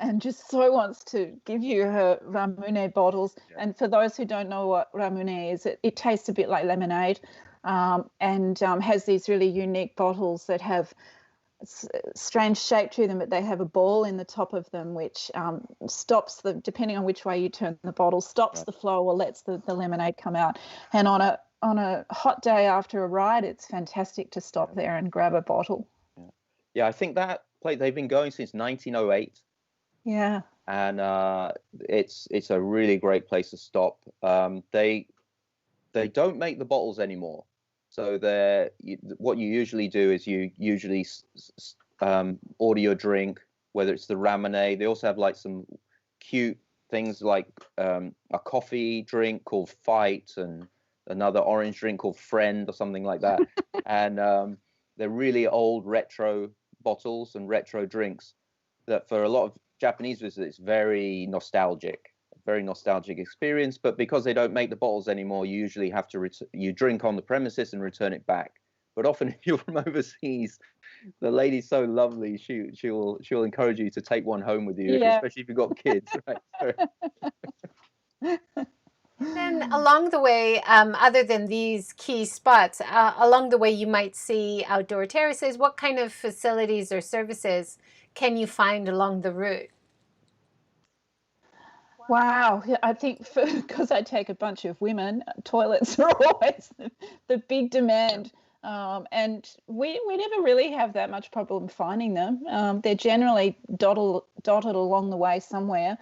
and just so wants to give you her ramune bottles. Yeah. And for those who don't know what ramune is, it tastes a bit like lemonade and has these really unique bottles that have strange shape to them, but they have a ball in the top of them which stops depending on which way you turn the bottle, stops the flow or lets the lemonade come out. And on a hot day after a ride, it's fantastic to stop there and grab a bottle. Yeah, I think that place, they've been going since 1908. Yeah. And it's a really great place to stop. They don't make the bottles anymore. So what you usually do is you usually order your drink, whether it's the ramune. They also have like some cute things like a coffee drink called Fight and another orange drink called Friend or something like that. And they're really old retro bottles and retro drinks that for a lot of Japanese visitors, it's very nostalgic experience. But because they don't make the bottles anymore, you usually have to you drink on the premises and return it back. But often if you're from overseas, the lady's so lovely, she'll encourage you to take one home with you, especially if you've got kids, right? Then along the way, other than these key spots, along the way you might see outdoor terraces. What kind of facilities or services can you find along the route? Wow, I think because I take a bunch of women, toilets are always the big demand. And we never really have that much problem finding them. They're generally dotted along the way somewhere.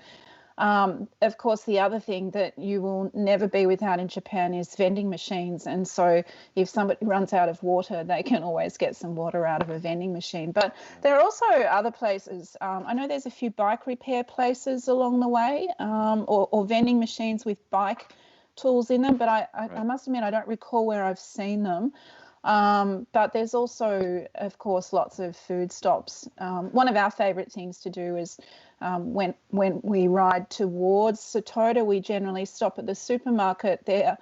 Of course, the other thing that you will never be without in Japan is vending machines. And so if somebody runs out of water, they can always get some water out of a vending machine. But there are also other places. I know there's a few bike repair places along the way or vending machines with bike tools in them. But I must admit, I don't recall where I've seen them. But there's also, of course, lots of food stops. One of our favourite things to do is when we ride towards Satoda, we generally stop at the supermarket there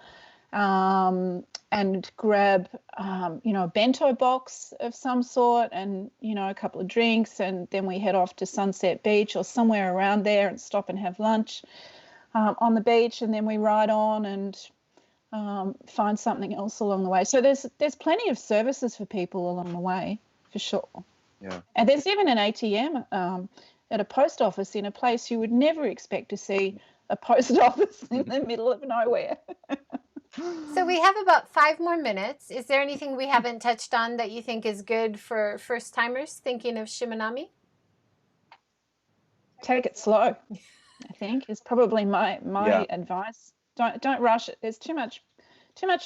and grab, a bento box of some sort and, a couple of drinks, and then we head off to Sunset Beach or somewhere around there and stop and have lunch on the beach, and then we ride on and find something else along the way. So there's plenty of services for people along the way, for sure. Yeah. And there's even an ATM at a post office in a place you would never expect to see a post office in the middle of nowhere. So we have about 5 more minutes. Is there anything we haven't touched on that you think is good for first-timers thinking of Shimanami? Take it slow, I think, is probably my advice. Don't rush it. There's too much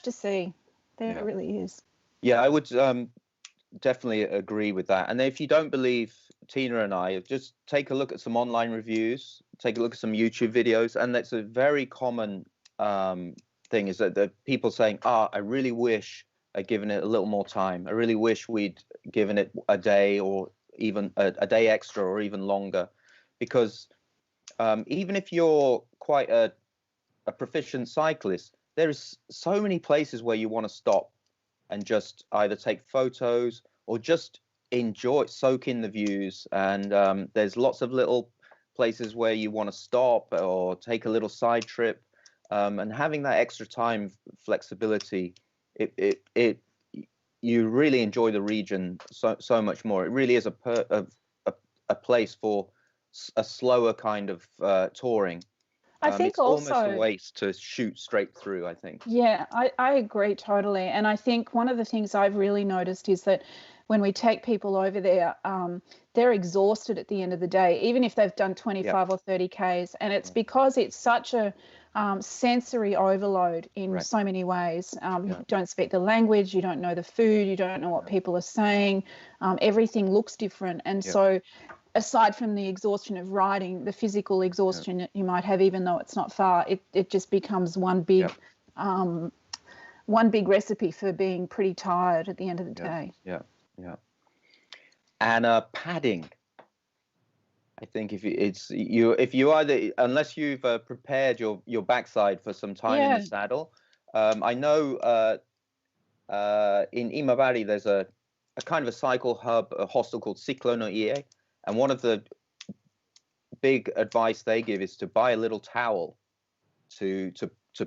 to see. There really is. Yeah, I would definitely agree with that. And if you don't believe Tina and I, just take a look at some online reviews, take a look at some YouTube videos, and that's a very common thing, is that the people saying, I really wish I'd given it a little more time. I really wish we'd given it a day, or even a day extra, or even longer, because even if you're quite a proficient cyclist, there's so many places where you want to stop and just either take photos or just soak in the views. And there's lots of little places where you want to stop or take a little side trip. And having that extra time flexibility, you really enjoy the region so much more. It really is a place for a slower kind of touring. I think it's almost also a waste to shoot straight through, I think. Yeah, I agree totally. And I think one of the things I've really noticed is that when we take people over there, they're exhausted at the end of the day, even if they've done 25 or 30 Ks. And it's because it's such a sensory overload in so many ways. You don't speak the language, you don't know the food, you don't know what people are saying. Everything looks different. And so aside from the exhaustion of riding, the physical exhaustion that you might have, even though it's not far, it just becomes one big recipe for being pretty tired at the end of the day. Yeah. And padding. I think if you either, unless you've prepared your backside for some time in the saddle, I know in Imabari there's a kind of a cycle hub, a hostel called Ciclo no Ie. And one of the big advice they give is to buy a little towel to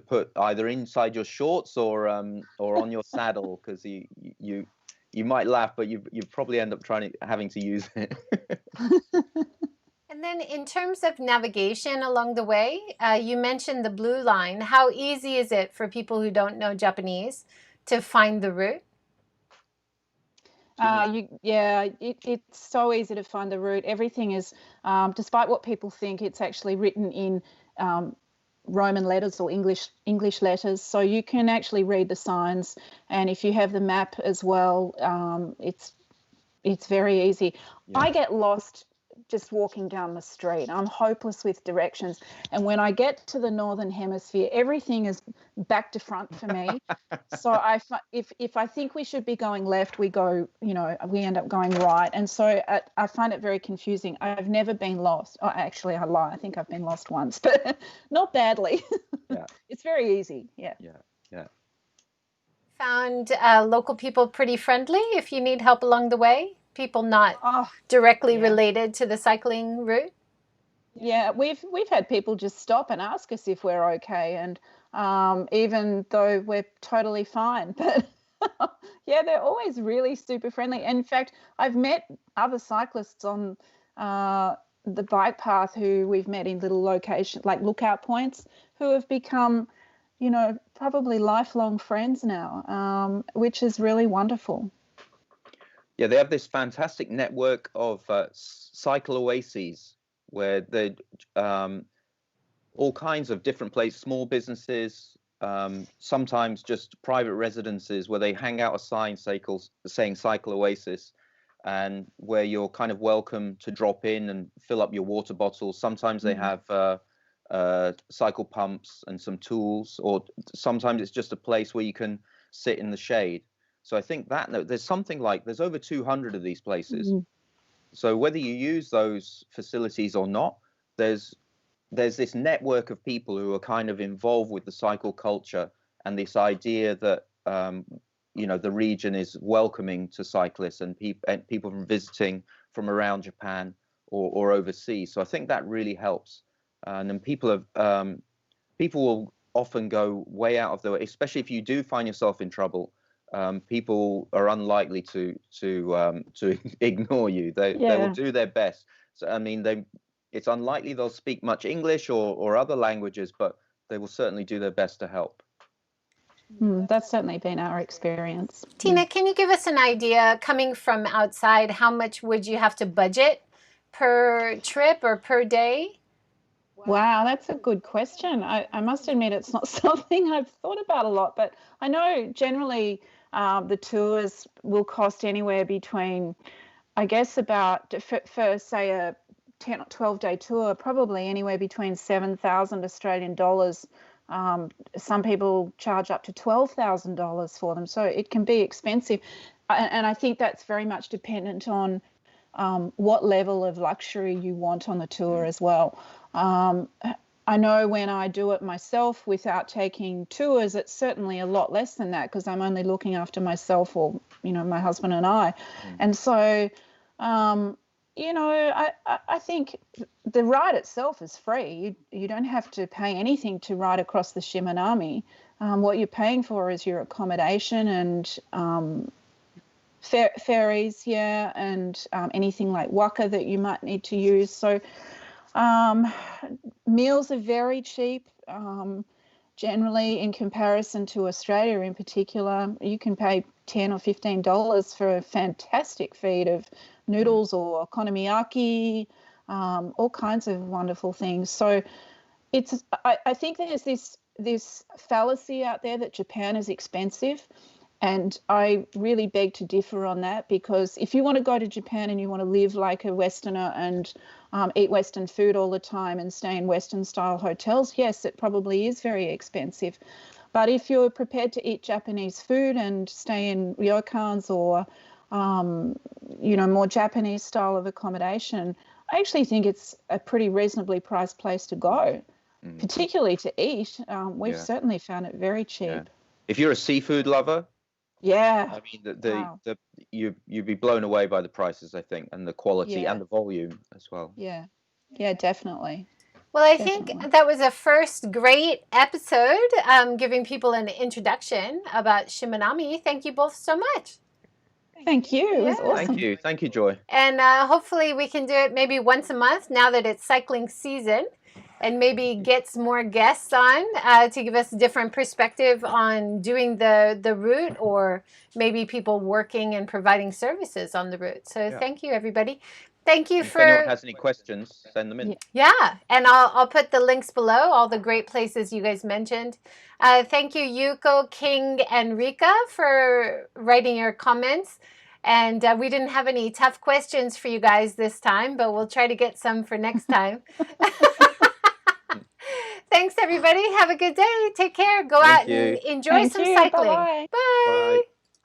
put either inside your shorts or on your saddle, because you might laugh, but you probably end up having to use it. And then in terms of navigation along the way, you mentioned the blue line. How easy is it for people who don't know Japanese to find the route? It's so easy to find the route. Everything is, despite what people think, it's actually written in Roman letters or English letters, so you can actually read the signs. And if you have the map as well, it's very easy. I get lost just walking down the street. I'm hopeless with directions. And when I get to the Northern Hemisphere, everything is back to front for me. So if I think we should be going left, we end up going right. And so I find it very confusing. I've never been lost. Oh, actually, I lie. I think I've been lost once, but not badly. It's very easy. Yeah. Found local people pretty friendly if you need help along the way? People not directly related to the cycling route? Yeah, we've had people just stop and ask us if we're okay, and even though we're totally fine, but they're always really super friendly. In fact, I've met other cyclists on the bike path who we've met in little locations, like lookout points, who have become, probably lifelong friends now, which is really wonderful. Yeah, they have this fantastic network of cycle oases where they all kinds of different places, small businesses, sometimes just private residences where they hang out a sign saying Cycle Oasis, and where you're kind of welcome to drop in and fill up your water bottles. Sometimes they have cycle pumps and some tools, or sometimes it's just a place where you can sit in the shade. So I think that there's over 200 of these places. So whether you use those facilities or not, there's this network of people who are kind of involved with the cycle culture, and this idea that the region is welcoming to cyclists and people from visiting from around Japan or overseas. So I think that really helps. And then people will often go way out of their way, especially if you do find yourself in trouble. People are unlikely to ignore you. They will do their best. So I mean, it's unlikely they'll speak much English or other languages, but they will certainly do their best to help. That's certainly been our experience. Tina, can you give us an idea, coming from outside, how much would you have to budget per trip or per day? Wow, that's a good question. I must admit it's not something I've thought about a lot, but I know generally The tours will cost anywhere between, I guess, about for say a 10 or 12-day tour, probably anywhere between 7,000 Australian dollars. Some people charge up to $12,000 for them, so it can be expensive. And I think that's very much dependent on what level of luxury you want on the tour as well. I know when I do it myself without taking tours, it's certainly a lot less than that because I'm only looking after myself or, my husband and I. And so, I think the ride itself is free. You don't have to pay anything to ride across the Shimanami. What you're paying for is your accommodation and ferries, and anything like Waka that you might need to use. So meals are very cheap. Generally, in comparison to Australia in particular, you can pay $10 or $15 for a fantastic feed of noodles or okonomiyaki, all kinds of wonderful things. So I think there's this fallacy out there that Japan is expensive. And I really beg to differ on that, because if you want to go to Japan and you want to live like a Westerner and eat Western food all the time and stay in Western style hotels, yes, it probably is very expensive. But if you're prepared to eat Japanese food and stay in ryokans or, more Japanese style of accommodation, I actually think it's a pretty reasonably priced place to go, particularly to eat. We've certainly found it very cheap. Yeah. If you're a seafood lover, I mean, you'd be blown away by the prices, I think, and the quality and the volume as well. Yeah, definitely. Well, I think that was a first great episode, giving people an introduction about Shimanami. Thank you both so much. Thank you. It was awesome. Thank you, Joy. And hopefully we can do it maybe once a month now that it's cycling season, and maybe get some more guests on to give us a different perspective on doing the route, or maybe people working and providing services on the route. So thank you, everybody. Thank you for... If anyone has any questions, send them in. Yeah, and I'll put the links below, all the great places you guys mentioned. Thank you, Yuko, King, and Rika for writing your comments. And we didn't have any tough questions for you guys this time, but we'll try to get some for next time. Thanks, everybody. Have a good day. Take care. Go out and enjoy some cycling. Bye. Bye.